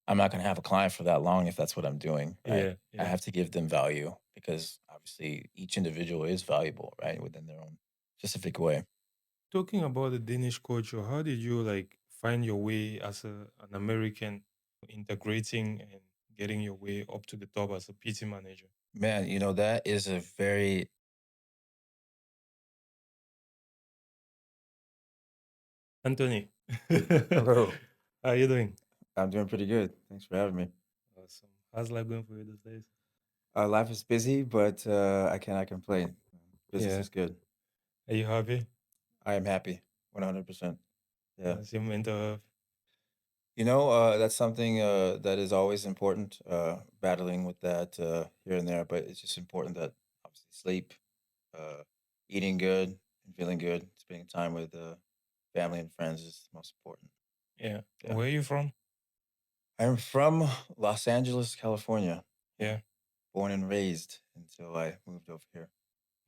I'm not gonna have a client for that long if that's what I'm doing, right? Yeah, I yeah. have to give them value because obviously each individual is valuable, right, within their own specific way. Talking about the Danish culture, how did you like find your way as an American integrating and getting your way up to the top as a PT manager? Man, that is a very Anthony, Hello. how are you doing? I'm doing pretty good. Thanks for having me. Awesome. How's life going for you these days? Life is busy, but I cannot complain. Business Yeah. is good. Are you happy? I am happy, 100%. Yeah. How's your mental health? That's something that is always important, battling with that here and there, but it's just important that obviously sleep, uh, eating good, and feeling good, spending time with family and friends is most important. Yeah. Yeah. Where are you from? I'm from Los Angeles, California. Yeah. Yeah. Born and raised until I moved over here.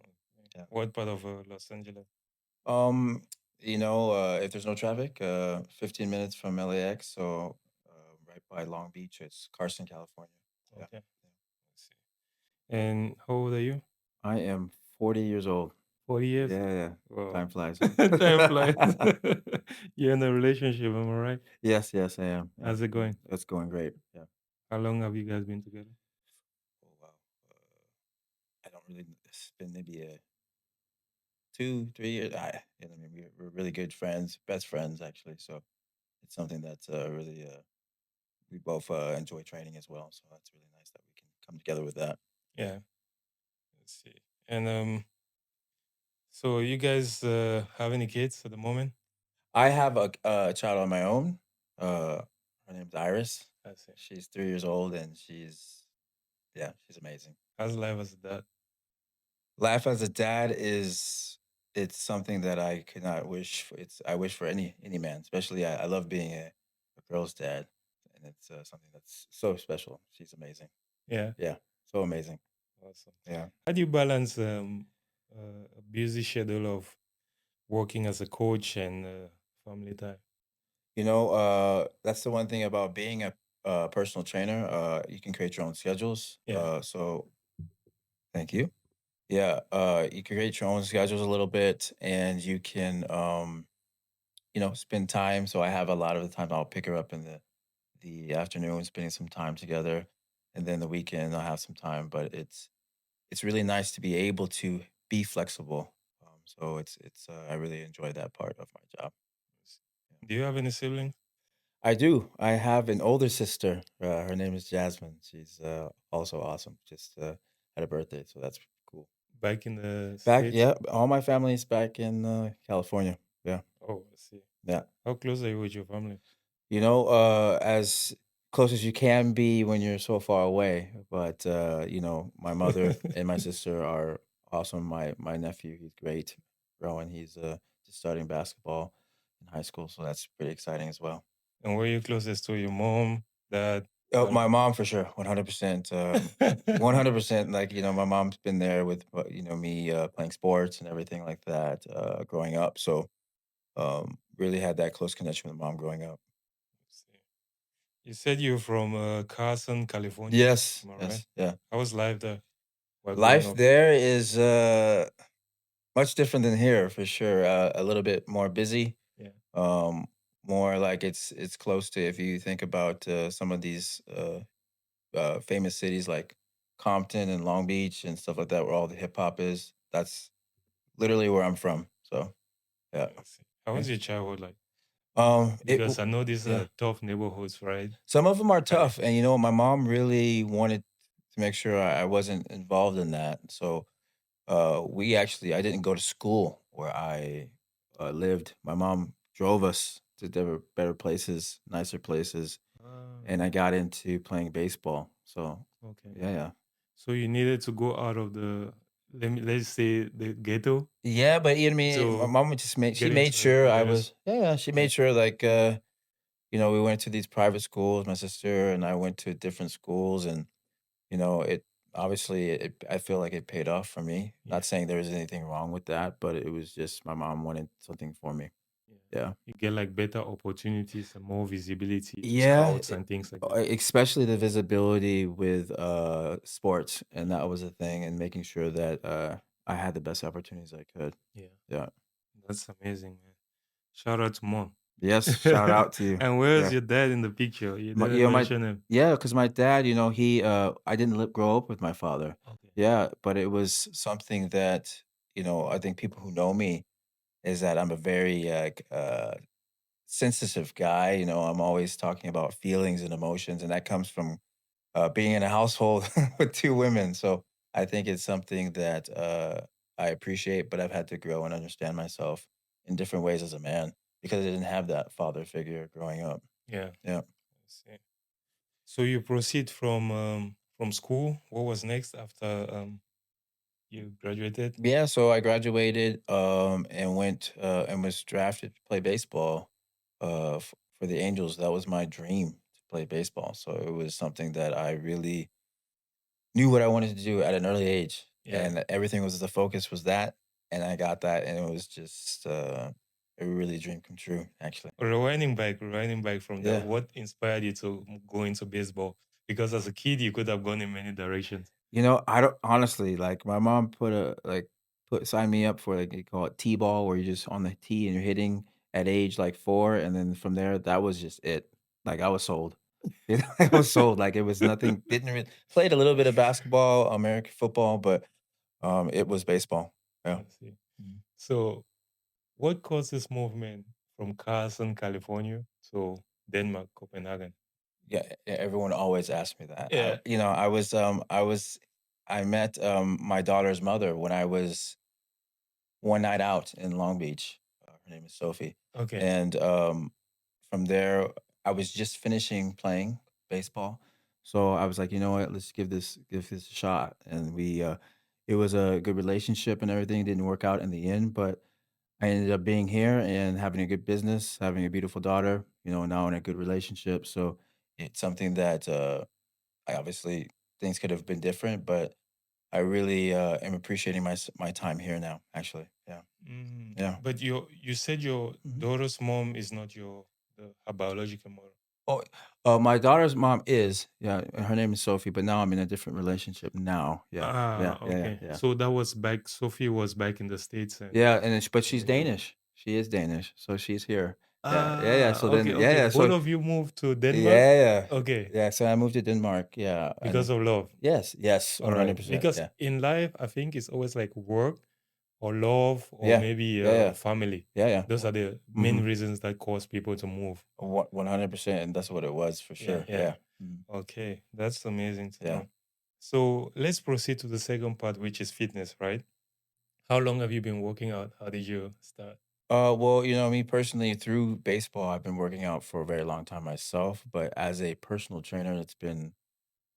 Okay. Yeah. What part of Los Angeles? Um, if there's no traffic, 15 minutes from LAX, so right by Long Beach, it's Carson, California. Yeah. Okay. Yeah. I see. And how old are you? I am 40 years old. 40 years? Yeah, yeah. Wow. Time flies, huh? Time flies. You're in a relationship, am I right? Yes, yes, I am. Yeah. How's it going? It's going great. Yeah. How long have you guys been together? Oh, wow. I don't really, it's been maybe 2, 3 years. I mean, we're really good friends, best friends, actually. So it's something that's really, we both enjoy training as well. So that's really nice that we can come together with that. Yeah. Let's see. And so you guys have any kids at the moment? I have a child on my own. Uh, Her name's Iris. I see. She's 3 years old, and yeah, she's amazing. How's life as a dad? Life as a dad is it's something that I could not wish for. I wish for any man, especially I love being a girl's dad, and it's something that's so special. She's amazing. Yeah. Yeah, so amazing. Awesome. Yeah. How do you balance a busy schedule of working as a coach and family time? That's the one thing about being a personal trainer. You can create your own schedules. Yeah. So thank you. Yeah, you can create your own schedules a little bit, and you can, spend time. So I have a lot of the time I'll pick her up in the afternoon, spending some time together, and then the weekend I'll have some time. But it's really nice to be able to be flexible. So it's I really enjoy that part of my job. Yeah. Do you have any siblings? I do. I have an older sister. Her name is Jasmine. She's also awesome. Just had a birthday, so that's cool. Back in the Back, States? yeah, all my family is back in California. Yeah, Oh, I see. yeah. How close are you with your family? As close as you can be when you're so far away. But my mother and my sister are awesome. My nephew, he's great. Rowan, he's just starting basketball in high school, so that's pretty exciting as well. And where are you closest to? Your mom, dad, Oh, my brother? mom for sure, 100%. 100%. Like, my mom's been there with, me playing sports and everything like that growing up. So, really had that close connection with mom growing up. See. You said you're from Carson, California. Yes, Am I right? yes, yeah. How was life there while growing Life up? there is much different than here for sure. A little bit more busy. Yeah. Um, More like it's close to if you think about some of these famous cities like Compton and Long Beach and stuff like that, where all the hip hop is. That's literally where I'm from. So yeah, I see. How yeah. was your childhood like? It Because I know these yeah. are tough neighborhoods, right? Some of them are Right. tough, and my mom really wanted to make sure I wasn't involved in that. So I didn't go to school where I lived. My mom drove us to better places, nicer places, Ah, and I got into playing baseball. So okay. yeah, yeah. So you needed to go out of the let's say the ghetto Yeah, but you know what I mean, my to mom would just made she get made into a sure I better was yeah, yeah, she yeah. made sure like we went to these private schools, my sister and I went to different schools and it obviously I feel like it paid off for me. Yeah. Not saying there was anything wrong with that, but it was just my mom wanted something for me. Yeah. Yeah. You get like better opportunities and more visibility to Yeah, scouts and things like that. especially the visibility with, sports, and that was a thing, and making sure that, I had the best opportunities I could. Yeah, Yeah. that's amazing, man. Shout out to mom. Yes, shout out to you. And where's Yeah. your dad in the picture? You My didn't my mention him. yeah, because my dad, he, I didn't live grow up with my father. Okay. Yeah, but it was something that, I think people who know me is that I'm a very, sensitive guy. I'm always talking about feelings and emotions, and that comes from being in a household with two women. So I think it's something that I appreciate, but I've had to grow and understand myself in different ways as a man because I didn't have that father figure growing up. Yeah. Yeah. I see. So you proceed from school. What was next after you graduated? Yeah. So I graduated and went and was drafted to play baseball for the Angels. That was my dream to play baseball. So it was something that I really knew what I wanted to do at an early age, Yeah. and everything was the focus was that, and I got that, and it was just, a really dream come true, actually. Rewinding back from that, Yeah. what inspired you to go into baseball? Because as a kid, you could have gone in many directions. I don't honestly, like, my mom signed me up for, like, they call it T-ball, where you're just on the tee and you're hitting at age, like, 4, and then from there, that was just it. Like, I was sold. I was sold, like, it was nothing didn't really played a little bit of basketball, American football, but, it was baseball. Yeah. I see. Mhm. So, what caused this movement from Carson, California to Denmark, Copenhagen? Yeah, everyone always asks me that. Yeah. I met my daughter's mother when I was one night out in Long Beach. Her name is Sophie, Okay. and from there, I was just finishing playing baseball, so I was like, you know what, let's give this a shot, and it was a good relationship and everything. It didn't work out in the end, but I ended up being here and having a good business, having a beautiful daughter, now in a good relationship. So it's something that I obviously things could have been different, but I really am appreciating my time here now. Actually, yeah, yeah. But you said your Mhm. daughter's mom is not her biological mother. Oh, my daughter's mom is, yeah. Her name is Sophie, but now I'm in a different relationship now. Yeah, yeah, Ah, yeah, yeah, okay. yeah. So that was back. Sophie was back in the States, and Yeah, and but she's then you. Danish. She is Danish, so she's here. Yeah, yeah, yeah. Ah, So then, okay, yeah, okay. yeah. Both So of you moved to Denmark. yeah, yeah. Okay, Yeah, so I moved to Denmark, yeah, and because then of love. yes, yes, All right. 100%, Because yeah. in life, I think it's always like work or love or Yeah, maybe yeah, yeah, family. yeah, yeah. Those are the main Mhm. reasons that cause people to move. 100%, and that's what it was for Yeah, sure, yeah. yeah. Mhm. Okay, that's amazing to Yeah. know. So let's proceed to the second part, which is fitness, right? How long have you been working out? How did you start? Well, me personally, through baseball, I've been working out for a very long time myself, but as a personal trainer, it's been,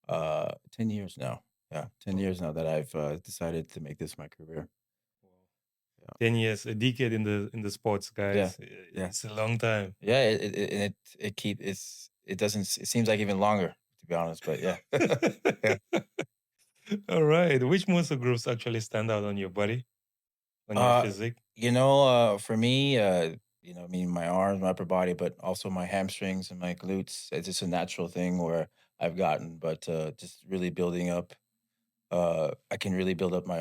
10 years now. Yeah, 10 Oh, years now that I've, decided to make this my career. wow. Yeah. 10 years, a decade in the sports, Yeah. guys. Yeah. It's a long time. Yeah, it doesn't it seems like even longer, to be honest, but yeah. Yeah. All right. Which muscle groups actually stand out on your body, on your Uh, physique? for me, I mean, my arms, my upper body, but also my hamstrings and my glutes. It's just a natural thing where I've gotten, but just really building up. I can really build up my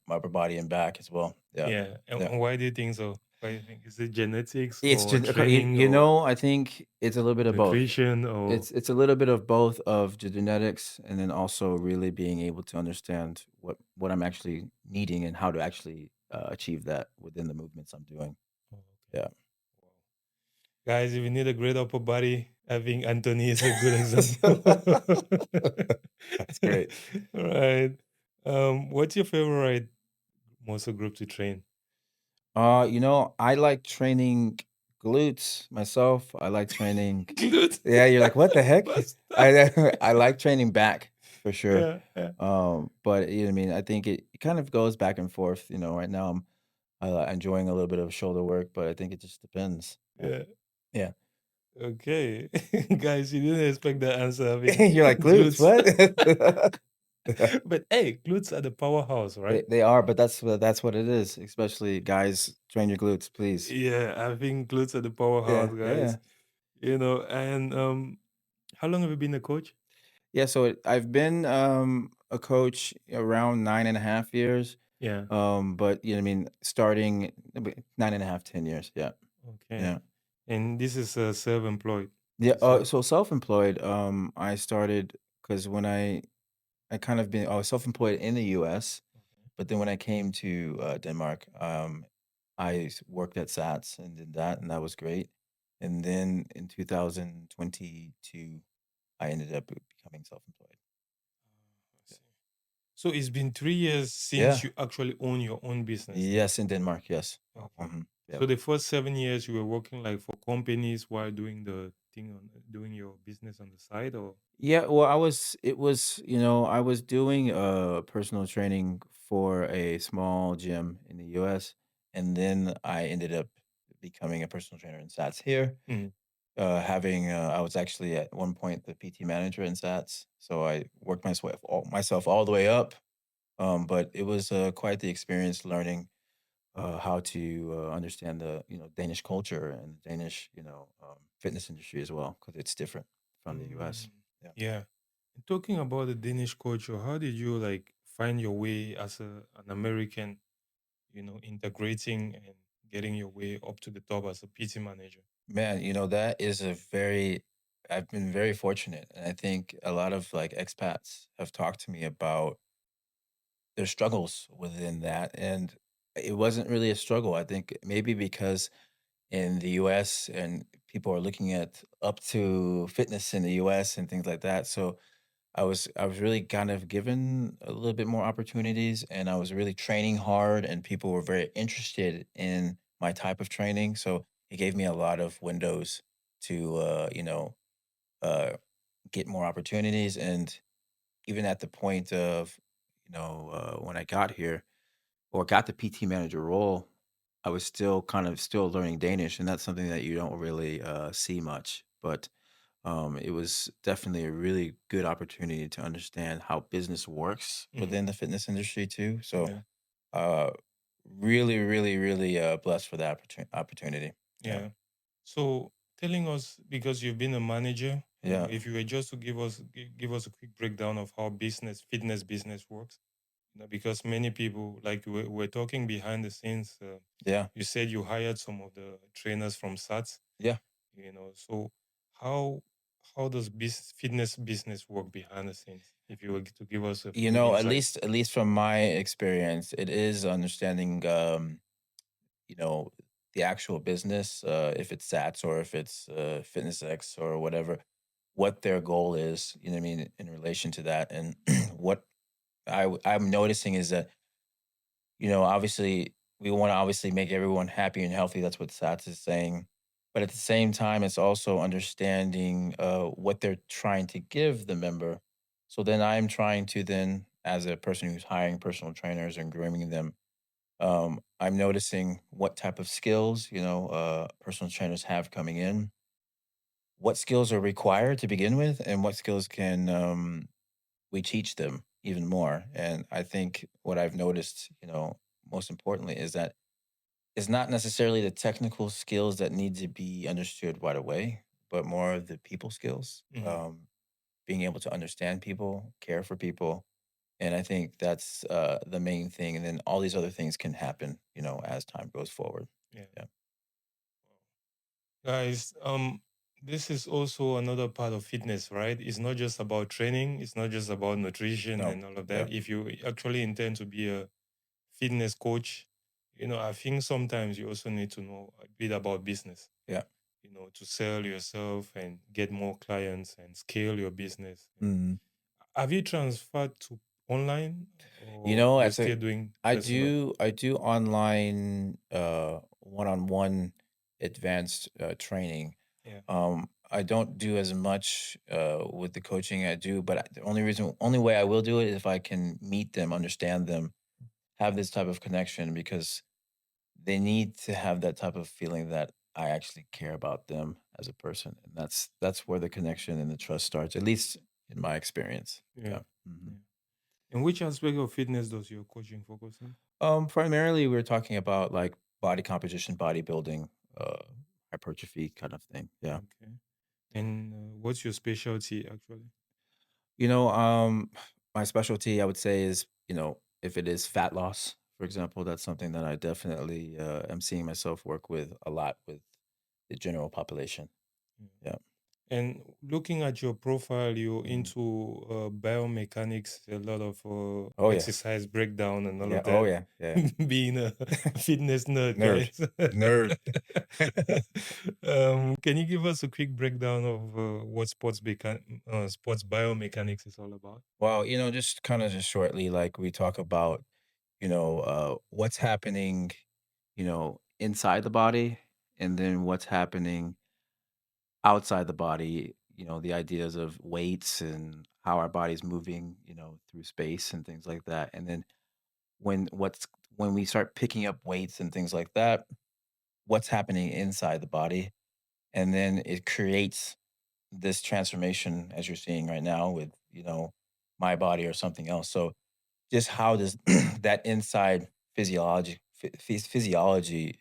upper body and back as well. Yeah, Yeah. And yeah. why do you think so? Why do you think? Is it genetics It's or just you, training or I think it's a little bit of both. nutrition or It's a little bit of both of the genetics, and then also really being able to understand what I'm actually needing and how to actually achieve that within the movements I'm doing. oh, okay. Yeah. Wow. Guys, if you need a great upper body, I think Anthony is a good example. That's great. All right. What's your favorite muscle group to train? I like training glutes myself. I like training. Good. Yeah, you're like, what the heck? What's that? I like training back for sure. Yeah, yeah, But I mean, I think it kind of goes back and forth. Right now I'm enjoying a little bit of shoulder work, but I think it just depends. Yeah, yeah. yeah. Okay. Guys, you didn't expect that answer having You're like glutes, glutes. what? But hey, glutes are the powerhouse, right? They are, but that's what it is, especially guys, train your glutes, please. Yeah, I think glutes are the powerhouse, Yeah, guys. yeah. And how long have you been a coach? Yeah, so I've been, a coach around 9.5 years, Yeah. but, you know what I mean, starting 9.5, 10 years, yeah, Okay. yeah. And this is self-employed, Yeah, you said? so self-employed, I started because when I kind of been I was self-employed in the US, Okay. but then when I came to, Denmark, worked at Sats and did that, and that was great, and then in 2022, I ended up becoming self-employed. I see. So it's been 3 years Yeah. since you actually own your own business. Yes, in Denmark, yes. Okay. Mhm, So yep. the first 7 years you were working like for companies while doing the thing on doing your business on the side, or? Yeah, well, I was doing, personal training for a small gym in the US, and then I ended up becoming a personal trainer in Sats here. Mhm. I was actually at one point the PT manager in Sats, so I worked myself all the way up. But it was quite the experience learning how to understand the Danish culture and the Danish fitness industry as well because it's different from the U.S. Mm, Yeah, yeah. And talking about the Danish culture, how did you like find your way as an American, integrating and getting your way up to the top as a PT manager? man, that is a very I've been very fortunate, and I think a lot of like expats have talked to me about their struggles within that, and it wasn't really a struggle. I think maybe because in the US and people are looking at up to fitness in the US and things like that. So I was really kind of given a little bit more opportunities and I was really training hard and people were very interested in my type of training. So it gave me a lot of windows to uh get more opportunities and even at the point of when I got here or got the PT manager role, I was still kind of still learning Danish, and that's something that you don't really see much. But it was definitely a really good opportunity to understand how business works Hmm. within the fitness industry too. So, Yeah. uh, really, really, really blessed for that opportunity. Yeah, Yeah. So telling us, because you've been a manager, yeah, if you were just to give us a quick breakdown of how fitness business works, because many people, like we're talking behind the scenes, yeah, you said you hired some of the trainers from SATS, yeah. so how how does fitness business work behind the scenes? If you were to give us a You full know, insight. at least from my experience, it is understanding. You know, the actual business, if it's Sats or if it's Fitness X or whatever, what their goal is, you know what I mean, in relation to that. And what I'm noticing is that, obviously we want to obviously make everyone happy and healthy. That's what Sats is saying. But at the same time, it's also understanding what they're trying to give the member. So then I'm trying to then, as a person who's hiring personal trainers and grooming them, I'm noticing what type of skills, personal trainers have coming in, what skills are required to begin with, and what skills can we teach them even more. And I think what I've noticed, most importantly, is that it's not necessarily the technical skills that need to be understood right away, but more of the people skills, Hmm. being able to understand people, care for people, and I think that's, the main thing, and then all these other things can happen, as time goes forward. Yeah. Yeah. Guys, this is also another part of fitness, right? It's not just about training, it's not just about nutrition No. and all of Yeah. that. If you actually intend to be a fitness coach, I think sometimes you also need to know a bit about business, Yeah. to sell yourself and get more clients and scale your business. Mhm. Have you transferred to online, You or know, you're that's a still doing I personal? do I do online, one-on-one advanced, training. Yeah. I don't do as much, with the coaching I do, but the only way I will do it is if I can meet them, understand them, have this type of connection because they need to have that type of feeling that I actually care about them as a person, and that's where the connection and the trust starts, at least in my experience. Yeah. Yeah. Mhm. Yeah. And which aspect of fitness does your coaching focus on? Primarily, we're talking about like body composition, bodybuilding, uh, hypertrophy kind of thing. Yeah. Okay. And what's your specialty actually? You know, my specialty, I would say, is if it is fat loss, for example, that's something that I definitely am seeing myself work with a lot with the general population. Yeah. Yeah. And looking at your profile, you're Mhm. into biomechanics, a lot of Oh yeah. exercise breakdown and all Yeah. of Oh that. yeah. Yeah. Being a fitness nerd, Nerd. guys. Nerd. Can you give us a quick breakdown of what sports biomechanics is all about? Well, just kind of just shortly, like we talk about, what's happening, inside the body, and then what's happening outside the body, the ideas of weights and how our body's moving, through space and things like that. And then when we start picking up weights and things like that, what's happening inside the body. And then it creates this transformation as you're seeing right now with, my body or something else. So just how does that inside physiology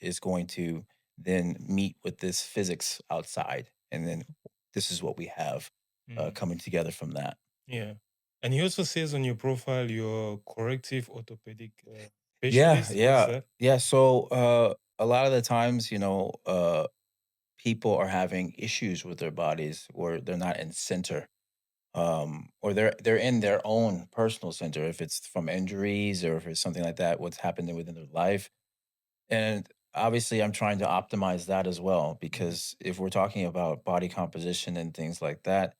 is going to then meet with this physics outside, and then this is what we have Mm, coming together from that. yeah. And he also says on your profile you're corrective orthopedic Yeah, specialist. What's yeah, that? yeah. So a lot of the times, people are having issues with their bodies, or they're not in center, or they're in their own personal center, if it's from injuries or if it's something like that, what's happening within their life. And obviously, I'm trying to optimize that as well, Mm, because if we're talking about body composition and things like that,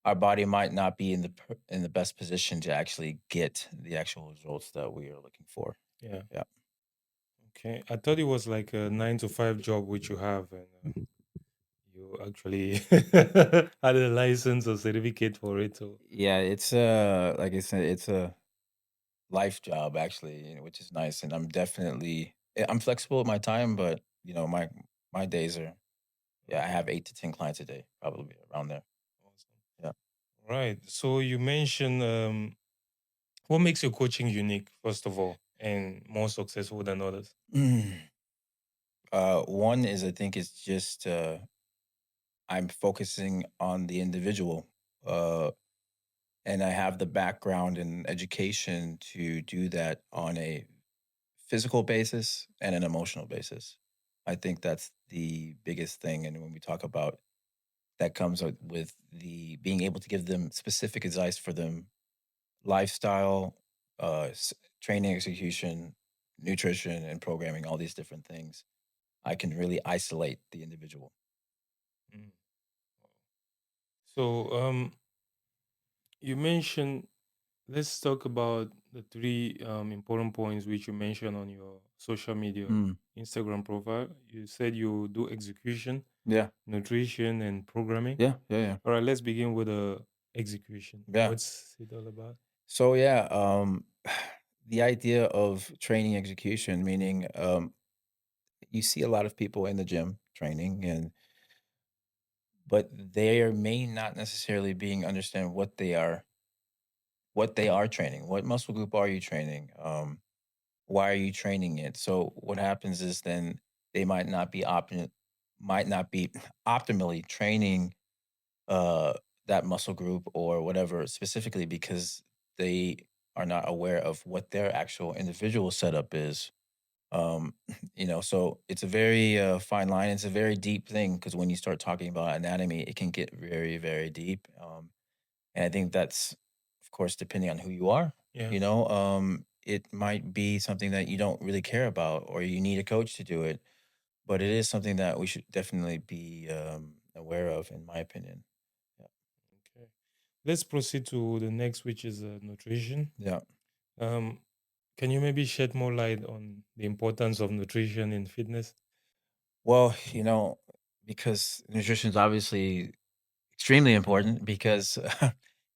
our body might not be in the best position to actually get the actual results that we are looking for. yeah. Yeah. Okay. I thought it was like a 9 to 5 job which you have, and you actually had a license or certificate for it. So Yeah, it's like I said, it's a life job actually, which is nice. And I'm flexible with my time, but my days are, yeah, I okay, have 8 to 10 clients a day, probably around there. awesome. Yeah. Right. So you mentioned what makes your coaching unique, first of all, and more successful than others. One is, I think it's just I'm focusing on the individual, uh, and I have the background and education to do that on a physical basis and an emotional basis. I think that's the biggest thing, and when we talk about that, comes with the being able to give them specific advice for them, lifestyle, training, execution, nutrition, and programming, all these different things. I can really isolate the individual. Mm. So you mentioned. Let's talk about the three important points which you mentioned on your social media Mm. Instagram profile. You said you do execution, Yeah, nutrition, and programming. yeah, yeah, yeah, All right, let's begin with execution. yeah. What's it all about? So yeah, the idea of training execution, meaning you see a lot of people in the gym training, and but they may not necessarily being understand what they are training. What muscle group are you training? Why are you training it? So what happens is then they might not be optimally training uh that muscle group or whatever, specifically because they are not aware of what their actual individual setup is. um so it's a very fine line. It's a very deep thing, because when you start talking about anatomy, it can get very, very deep. And I think that's, of course, depending on who you are. Yeah. It might be something that you don't really care about, or you need a coach to do it, but it is something that we should definitely be aware of, in my opinion. Yeah. Okay. Let's proceed to the next, which is nutrition. Yeah. Um, can you maybe shed more light on the importance of nutrition in fitness? Well, because nutrition is obviously extremely important, because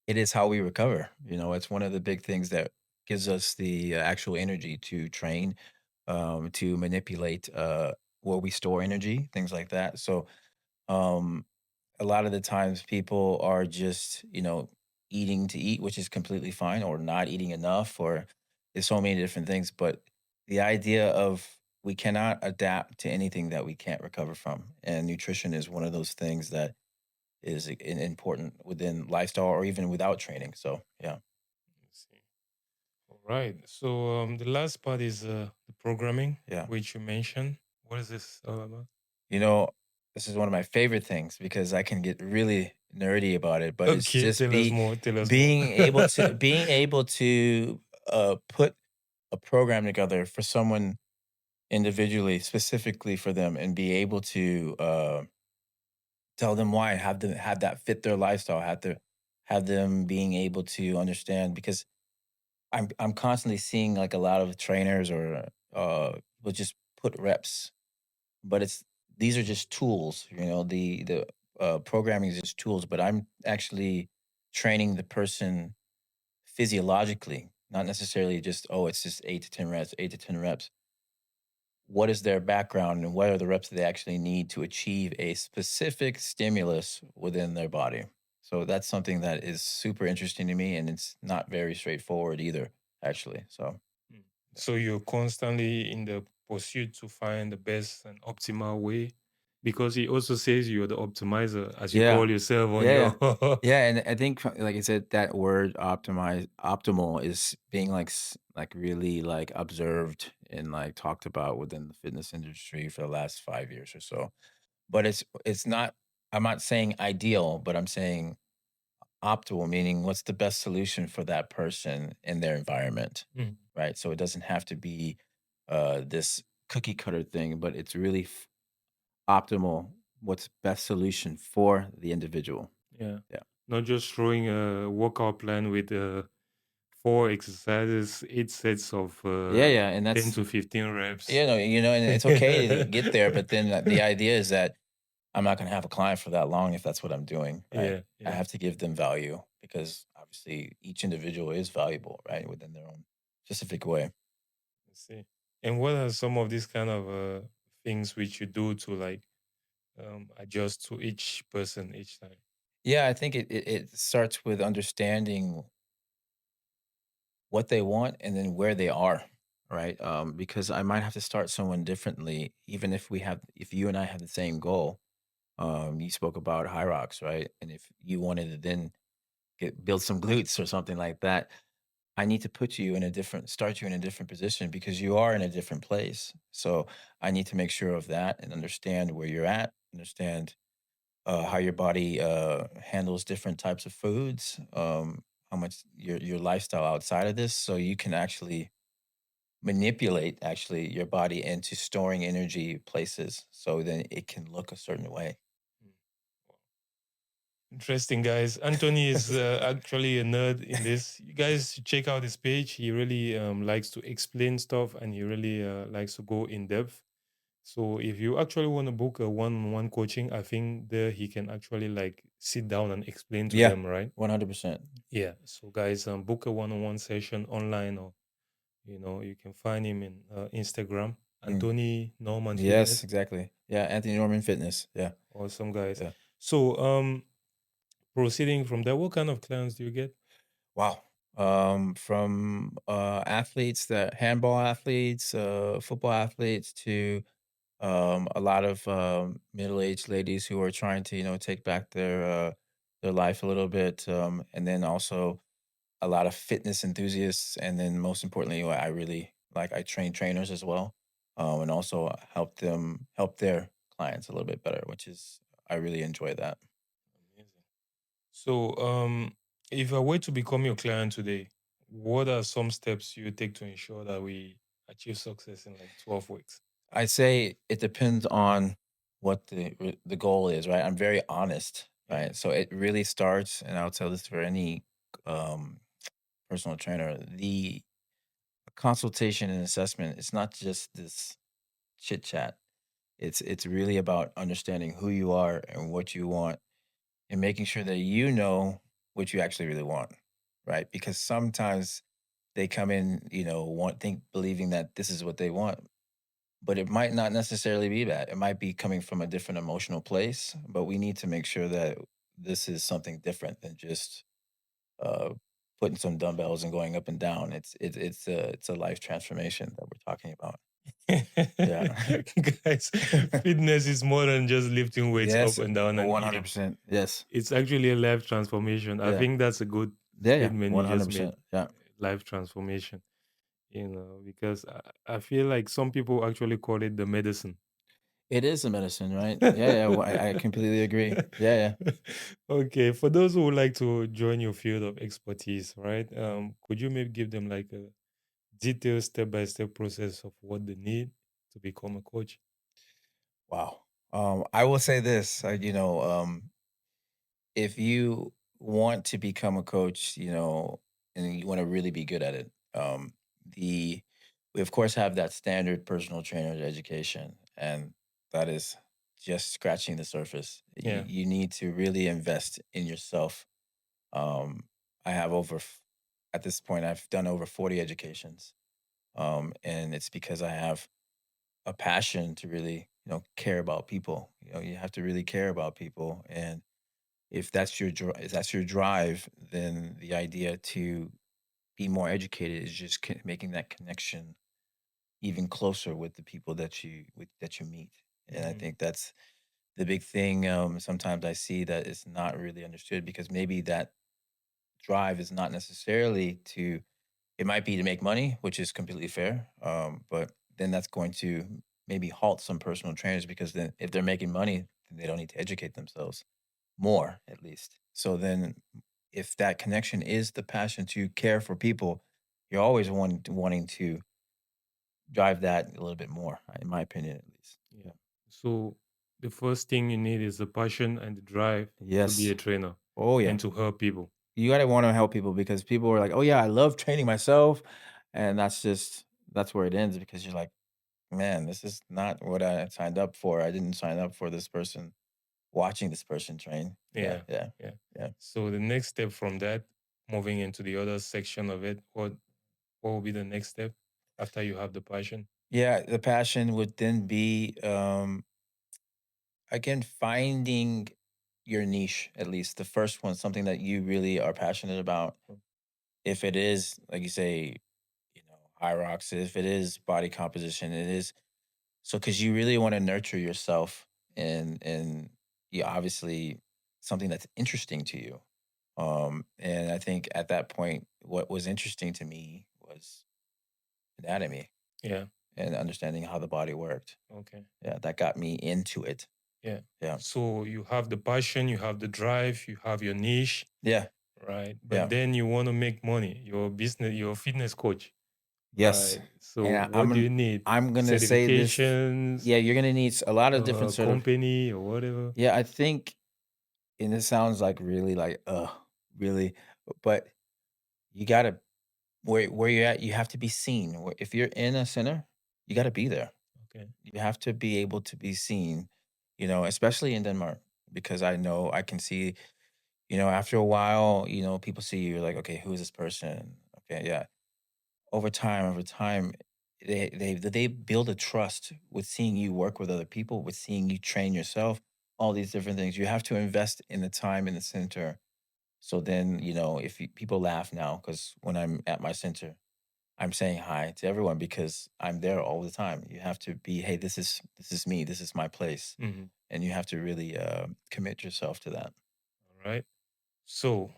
it is how we recover. It's one of the big things that gives us the actual energy to train, to manipulate where we store energy, things like that. So, um, a lot of the times people are just, eating to eat, which is completely fine, or not eating enough, or there's so many different things. But the idea of we cannot adapt to anything that we can't recover from. And nutrition is one of those things that is important within lifestyle or even without training. So, yeah. Let's see. All right. So the last part is the programming, Yeah. which you mentioned. What is this all about? You know, this is one of my favorite things because I can get really nerdy about it, but it's Okay, just tell us more. Tell us more. being able to put a program together for someone individually, specifically for them, and be able to tell them why, have that fit their lifestyle, have them being able to understand because I'm constantly seeing like a lot of trainers or will just put reps, but it's these are just tools, the programming is just tools, but I'm actually training the person physiologically, not necessarily just, oh, it's just 8 to 10 reps, 8 to 10 reps. What is their background and what are the reps that they actually need to achieve a specific stimulus within their body? So that's something that is super interesting to me, and it's not very straightforward either, actually. So Mm. So you're constantly in the pursuit to find the best and optimal way, because he also says you're the optimizer, as you yeah, call yourself on yeah, your. yeah, yeah. And I think, like I said, that word optimal is being like really like observed and like talked about within the fitness industry for the last 5 years or so. But it's not. I'm not saying ideal, but I'm saying optimal, meaning what's the best solution for that person in their environment, Mm, right? So it doesn't have to be this cookie cutter thing, but it's really optimal. What's best solution for the individual? yeah. Yeah, Not just throwing a workout plan with four exercises, 8 sets of yeah, yeah, and 10 that's to 15 reps. and it's okay to get there, but then the idea is that I'm not going to have a client for that long if that's what I'm doing, right? Yeah, I yeah. have to give them value because obviously each individual is valuable, right, within their own specific way. I see. And what are some of these kind of things which you do to like adjust to each person each time? Yeah, I think it starts with understanding what they want and then where they are, right? Because I might have to start someone differently, even if you and I have the same goal. You spoke about high rocks, right? And if you wanted to then build some glutes or something like that, I need to start you in a different position because you are in a different place. So I need to make sure of that and understand where you're at, understand how your body handles different types of foods, how much your lifestyle outside of this, so you can actually manipulate actually your body into storing energy places, so then it can look a certain way. Mm. Interesting, guys. Anthony is actually a nerd in this. You guys should check out his page. He really likes to explain stuff, and he really likes to go in depth. So if you actually want to book a one-on-one coaching, I think there he can actually like sit down and explain to Yeah, them, right? 100%. Yeah. So guys, book a one-on-one session online, or you can find him in Instagram, Mm, Anthony Norman yes, Fitness. exactly. Yeah, Anthony Norman Fitness. Yeah, Awesome, guys. yeah. So proceeding from there, what kind of clients do you get? Wow. From athletes, that handball athletes, football athletes, to a lot of middle-aged ladies who are trying to, take back their life a little bit, and then also a lot of fitness enthusiasts, and then most importantly, what I really like, I train trainers as well, and also help their clients a little bit better, which is I really enjoy that. Amazing. So, if I were to become your client today, what are some steps you take to ensure that we achieve success in like 12 weeks? I say it depends on what the goal is, right? I'm very honest, Yeah. right? So it really starts, and I'll tell this for any um, personal trainer: the consultation and assessment. It's not just this chit chat. It's really about understanding who you are and what you want, and making sure that you know what you actually really want, right? Because sometimes they come in, believing that this is what they want, but it might not necessarily be that. It might be coming from a different emotional place, but we need to make sure that this is something different than just uh, putting some dumbbells and going up and down. It's a life transformation that we're talking about. Yeah. Guys, fitness is more than just lifting weights up Yes, and down and eating. 100%. Yes. It's actually a life transformation. I Yeah. think that's a good Yeah, yeah, statement you just made. 100%. Yeah. Life transformation, because I feel like some people actually call it the medicine. It is a medicine, right? Yeah, yeah, I completely agree. Yeah, yeah. Okay, for those who would like to join your field of expertise, right? Could you maybe give them like a detailed step-by-step process of what they need to become a coach? Wow. I will say this, if you want to become a coach, and you want to really be good at it, the we of course have that standard personal trainer education, and that is just scratching the surface. Yeah, You need to really invest in yourself. Um, I have at this point, I've done over 40 educations, and it's because I have a passion to really, care about people. You have to really care about people, and if that's your drive, then the idea to be more educated is just making that connection even closer with the people that you meet. And I hmm, think that's the big thing. Sometimes I see that it's not really understood because maybe that drive is not necessarily to. It might be to make money, which is completely fair. But then that's going to maybe halt some personal trainers because then if they're making money, then they don't need to educate themselves more, at least. So then, if that connection is the passion to care for people, you're always wanting to drive that a little bit more, in my opinion, at least. yeah. Yeah. So the first thing you need is the passion and the drive to be Yes. a trainer Oh yeah. and to help people. You gotta want to help people because people are like, "Oh yeah, I love training myself," and that's where it ends because you're like, "Man, this is not what I signed up for. I didn't sign up for this person watching this person train." Yeah, Yeah, yeah, yeah. yeah. So the next step from that, moving into the other section of it, what will be the next step after you have the passion? Yeah, the passion would then be again, finding your niche, at least the first one, something that you really are passionate about. Mm. If it is, like you say, high rocks, if it is body composition, it is so because you really want to nurture yourself and you obviously something that's interesting to you. And I think at that point, what was interesting to me was anatomy Yeah. and understanding how the body worked. Okay. Yeah, that got me into it. Yeah. Yeah. So you have the passion, you have the drive, you have your niche, Yeah. right? But Yeah. then you want to make money. You're a fitness coach, Yes, right? So and what do you need? I'm gonna say this. Certifications, Yeah, you're gonna need a lot of different sort of. company or whatever. Yeah, I think, and this sounds like really like, really, but you gotta where you're at. You have to be seen. If you're in a center, you got to be there. Okay. You have to be able to be seen. Especially in Denmark, because I know I can see. After a while, people see you like, okay, who is this person? Okay, yeah. Over time, they build a trust with seeing you work with other people, with seeing you train yourself, all these different things. You have to invest in the time in the center. So then, if people laugh now, because when I'm at my center, I'm saying hi to everyone because I'm there all the time. You have to be, hey, this is me, this is my place, Hmm. and you have to really commit yourself to that. All right. So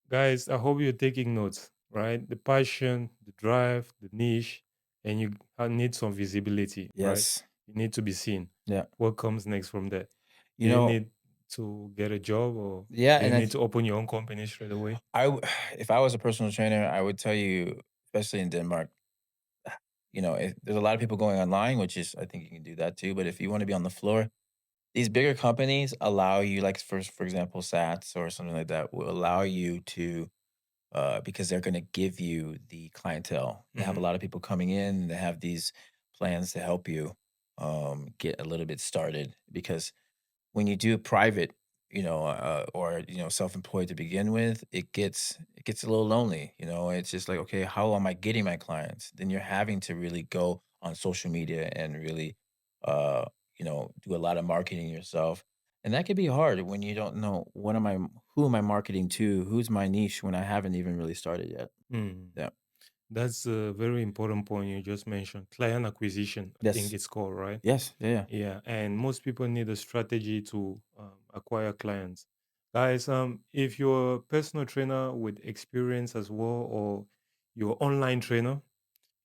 guys, I hope you're taking notes, right? The passion, the drive, the niche, and you need some visibility, right? Yes, You need to be seen. yeah, What comes next from that? you Do you know, need to get a job or yeah, do you and need to open your own company straight away? if I was a personal trainer, I would tell you, especially in Denmark, there's a lot of people going online, which is I think you can do that too. But if you want to be on the floor, these bigger companies allow you, like for example, Sats or something like that, will allow you to because they're going to give you the clientele. They have a Hmm. lot of people coming in. They have these plans to help you get a little bit started because when you do private, or self-employed to begin with, it gets a little lonely. It's just like, okay, how am I getting my clients? Then you're having to really go on social media and really, uh, do a lot of marketing yourself, and that can be hard when you don't know who am I marketing to? Who's my niche when I haven't even really started yet? Mm. Yeah. That's a very important point you just mentioned. Client acquisition, I think Yes. it's called, right? Yes. Yeah. Yeah. Yeah, and most people need a strategy to acquire clients. Guys, if you're a personal trainer with experience as well, or you're online trainer,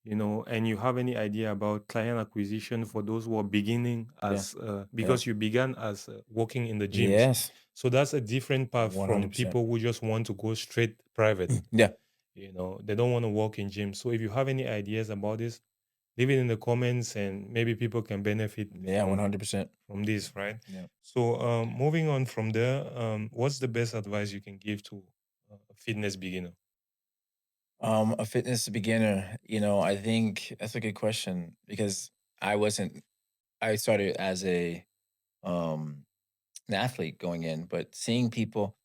and you have any idea about client acquisition for those who are beginning, Yeah. as Yeah. because you began as working in the gyms, Yes. so that's a different path from 100%. people who just want to go straight private. Yeah. They don't want to work in gyms. So if you have any ideas about this, leave it in the comments, and maybe people can benefit Yeah. 100%. from this, right? Yeah. So moving on from there, what's the best advice you can give to a fitness beginner? A fitness beginner, I think that's a good question because I wasn't, I started as um, an athlete going in, but seeing people,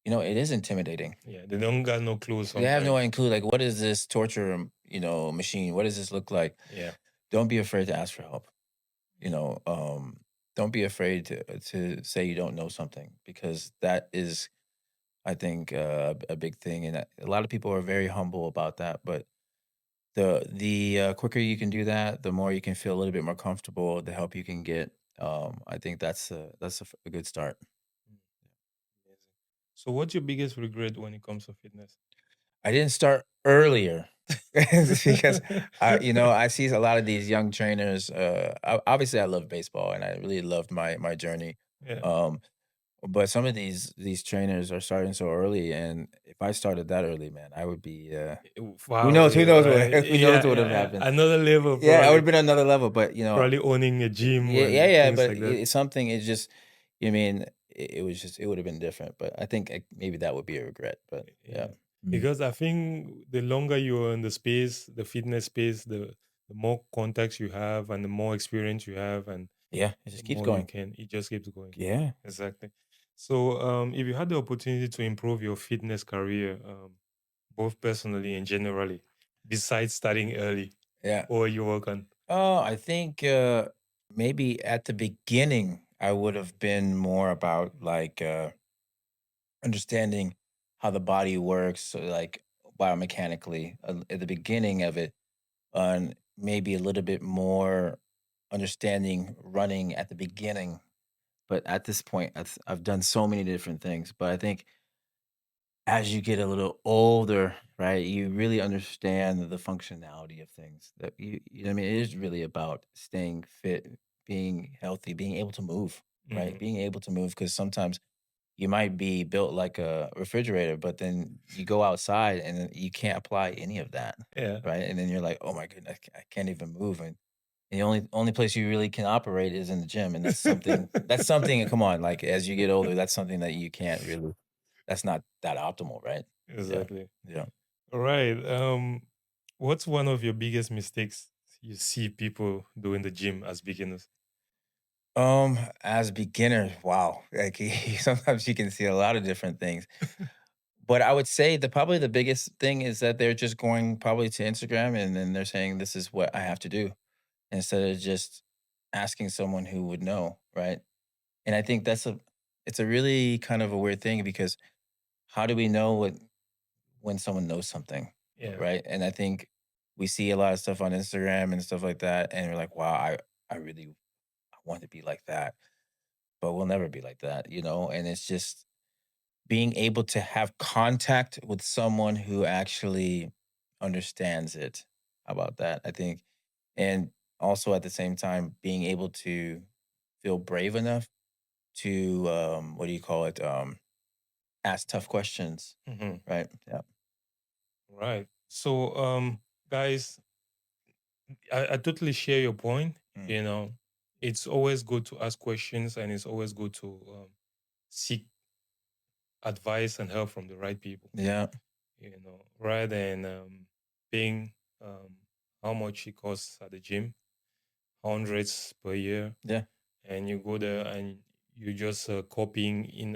it is intimidating. Yeah, they don't got no clue They have no sometimes. clue, like, what is this torture, machine? What does this look like? Yeah. Don't be afraid to ask for help. You know, don't be afraid to say you don't know something because that is, I think, a big thing, and a lot of people are very humble about that. But the quicker you can do that, the more you can feel a little bit more comfortable. The help you can get, I think that's a good start. Mm, amazing. So what's your biggest regret when it comes to fitness? I didn't start earlier because I see a lot of these young trainers. Obviously, I love baseball, and I really loved my journey. Yeah. Um, but some of these trainers are starting so early, and if I started that early, man, I would be. Who Wow. knows? Who Yeah, knows what? Who knows yeah, what would have yeah. happened? Another level, Yeah, I would have probably. been another level. But Probably owning a gym yeah, yeah, and yeah. things But like that. it's something. It's just, you mean it was just, it would have been different. But I think maybe that would be a regret. But yeah. Yeah. Mm. Because I think the longer you're in the space, the fitness space, the more contacts you have and the more experience you have, and Yeah, it the just keeps more you going. can, it just keeps going. Yeah. Exactly. So if you had the opportunity to improve your fitness career, both personally and generally, besides starting early, Yeah. or you work on? Oh, I think maybe at the beginning I would have been more about like understanding how the body works, so like biomechanically at the beginning of it, and maybe a little bit more understanding running at the beginning. But at this point, I've done so many different things. But I think as you get a little older, right, you really understand the functionality of things. That you know what I mean? It is really about staying fit, being healthy, being able to move, right? Mhm. Being able to move because sometimes you might be built like a refrigerator, but then you go outside and then you can't apply any of that, Yeah. right? And then you're like, "Oh my goodness, I can't even move." And the only place you really can operate is in the gym, and that's something. Come on, like as you get older, that's something that you can't really. That's not that optimal, right? Yeah, Exactly. yeah. All right. What's one of your biggest mistakes you see people do in the gym as beginners? As beginners, wow, like sometimes you can see a lot of different things. But I would say probably the biggest thing is that they're just going probably to Instagram and then they're saying this is what I have to do instead of just asking someone who would know, right? And I think it's a really kind of a weird thing because how do we know when someone knows something, Yeah. right? And I think we see a lot of stuff on Instagram and stuff like that, and we're like, wow, I really want to be like that, but we'll never be like that, And it's just being able to have contact with someone who actually understands it about that, I think. And also at the same time, being able to feel brave enough to what do you call it? Ask tough questions. Mhm. Right. Yeah. Right. So, guys, I totally share your point. Mm. You know, it's always good to ask questions, and it's always good to seek advice and help from the right people. Yeah. Rather than paying how much it costs at the gym, hundreds per year, Yeah. and you go there and you just copying in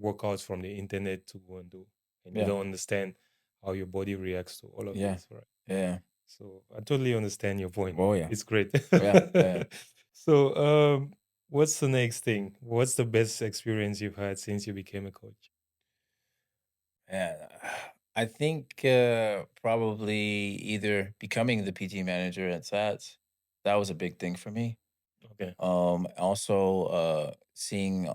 workouts from the internet to go and do, and you Yeah. don't understand how your body reacts to all of Yeah. this, right? Yeah. So I totally understand your point. Oh yeah. It's great. Yeah. Yeah. So what's the next thing? What's the best experience you've had since you became a coach? And I think probably either becoming the PT manager at SATS, that was a big thing for me. Okay. Also, seeing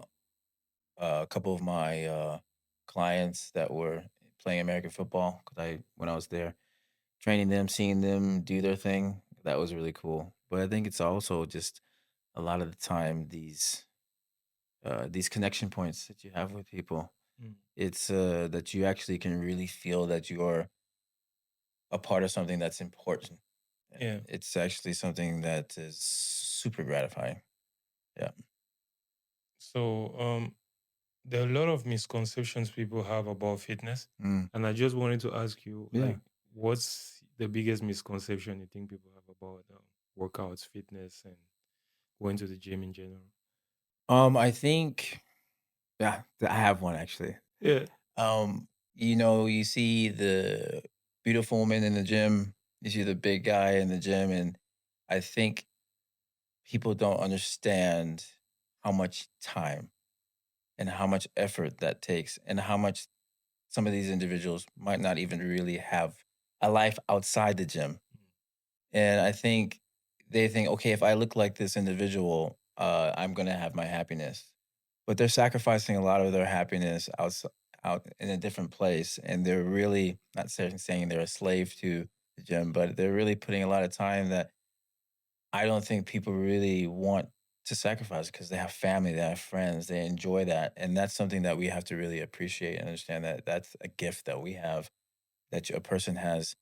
a couple of my clients that were playing American football, because when I was there, training them, seeing them do their thing, that was really cool. But I think it's also just a lot of the time these connection points that you have with people. Mm. It's that you actually can really feel that you are a part of something that's important, Yeah. and it's actually something that is super gratifying. Yeah. So there are a lot of misconceptions people have about fitness, Mm, and I just wanted to ask you, yeah. like, what's the biggest misconception you think people have about workouts, fitness, and going to the gym in general? I think yeah, I have one actually. Yeah. You see the beautiful woman in the gym, you see the big guy in the gym, and I think people don't understand how much time and how much effort that takes, and how much some of these individuals might not even really have a life outside the gym. And I think they think, okay, if I look like this individual, I'm gonna have my happiness. But they're sacrificing a lot of their happiness out in a different place, and they're really not saying they're a slave to the gym, but they're really putting a lot of time that I don't think people really want to sacrifice because they have family, they have friends, they enjoy that, and that's something that we have to really appreciate and understand that that's a gift that we have that a person has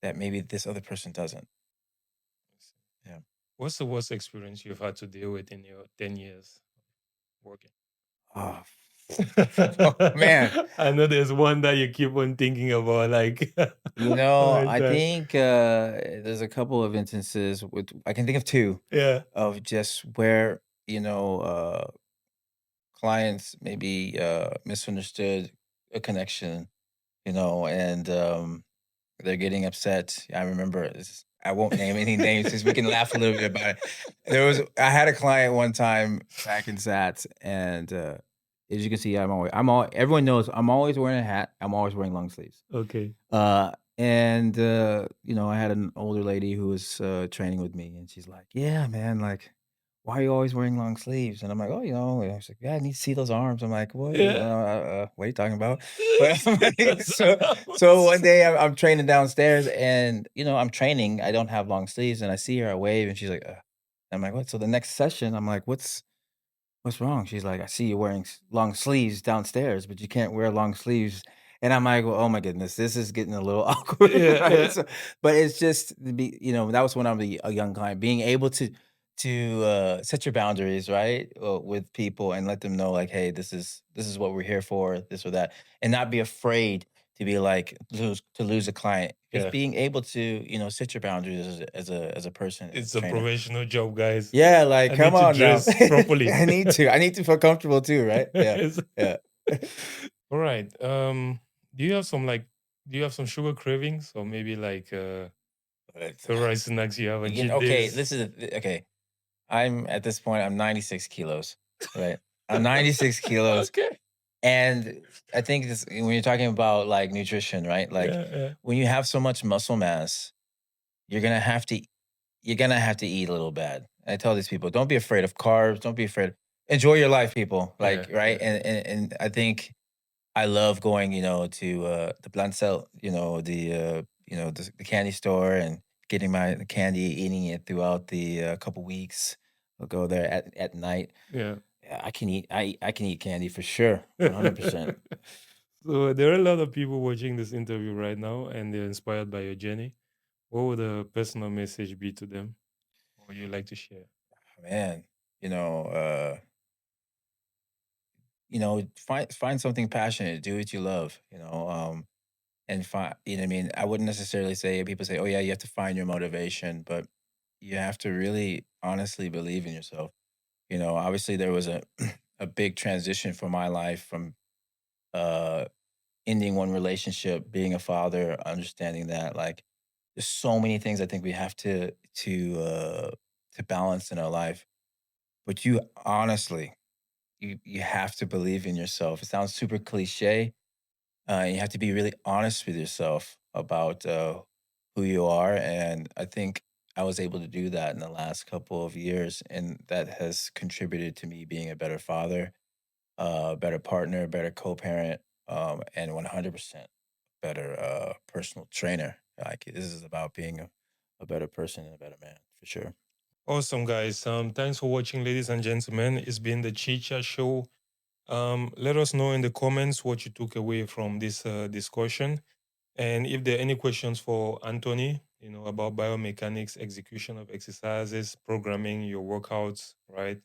that maybe this other person doesn't. Yeah. What's the worst experience you've had to deal with in your 10 years working? Oh, oh man. I know there's one that you keep on thinking about, like, all the I time. think there's a couple of instances with I can think of two Yeah. of just where clients maybe misunderstood a connection, and they're getting upset. I remember this. I won't name any names because we can laugh a little bit about it. I had a client one time back in SATs, and as you can see, everyone knows I'm always wearing a hat. I'm always wearing long sleeves. Okay. I had an older lady who was training with me, and she's like, "Yeah, man, like, why are you always wearing long sleeves?" And I'm like, "Oh, and she's like, yeah, I need to see those arms." I'm like, "What? Yeah. What are you talking about?" But so one day I'm training downstairs, and I'm training. I don't have long sleeves, and I see her. I wave, and she's like, I'm like, "What?" So the next session, I'm like, "What's wrong?" She's like, "I see you wearing long sleeves downstairs, but you can't wear long sleeves." And I'm like, well, "Oh my goodness, this is getting a little awkward, Yeah, right?" yeah. So, but it's just to be, that was when I'm a young client, being able to set your boundaries, right, with people, and let them know, like, "Hey, this is what we're here for, this or that," and not be afraid to be like lose a client. Just Yeah. being able to set your boundaries as a person and a It's a trainer. professional job, guys. Yeah, like, I come need to on now. dress properly. I need to feel comfortable too, right? Yeah, It's- yeah. All right. Do you have some like do you have some sugar cravings, or maybe like But, favorite snacks you have on cheat okay, days? this is okay. I'm at this point, I'm 96 kilos, right? I'm 96 kilos, Okay. and I think this when you're talking about, like, nutrition, right? Like, Yeah, yeah, when you have so much muscle mass, you're gonna have to you're gonna have to eat a little bad. I tell these people, "Don't be afraid of carbs, don't be afraid. Enjoy your life, people." yeah, Like, right? yeah, And I think I love going, to the Blancel, the candy store, and getting my candy, eating it throughout the couple weeks. I'll go there at night. yeah. Yeah, I can eat candy for sure, 100%. So there are a lot of people watching this interview right now, and they're inspired by your journey. What would a personal message be to them, or you like to share? Man, you know, uh, find something passionate, do what you love, and find, what I mean, I wouldn't necessarily say people say, "Oh yeah, you have to find your motivation," but you have to really honestly believe in yourself. Obviously there was a a big transition for my life from uh ending one relationship, being a father, understanding that, like, there's so many things I think we have to balance in our life. But you honestly, you have to believe in yourself. It sounds super cliche, You have to be really honest with yourself about who you are, and I think I was able to do that in the last couple of years, and that has contributed to me being a better father, better partner, better co-parent, and 100% better personal trainer. Like this is about being a better person and a better man for sure. Awesome, guys. Thanks for watching, ladies and gentlemen. It's been the Chicha Show. Let us know in the comments what you took away from this discussion. And if there are any questions for Anthony, about biomechanics, execution of exercises, programming your workouts, right?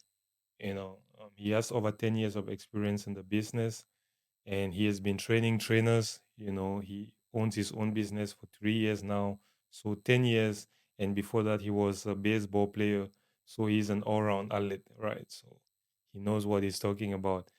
He has over 10 years of experience in the business, and he has been training trainers. He owns his own business for 3 years now, so 10 years. And before that, he was a baseball player, so he's an all-round athlete, right? So he knows what he's talking about.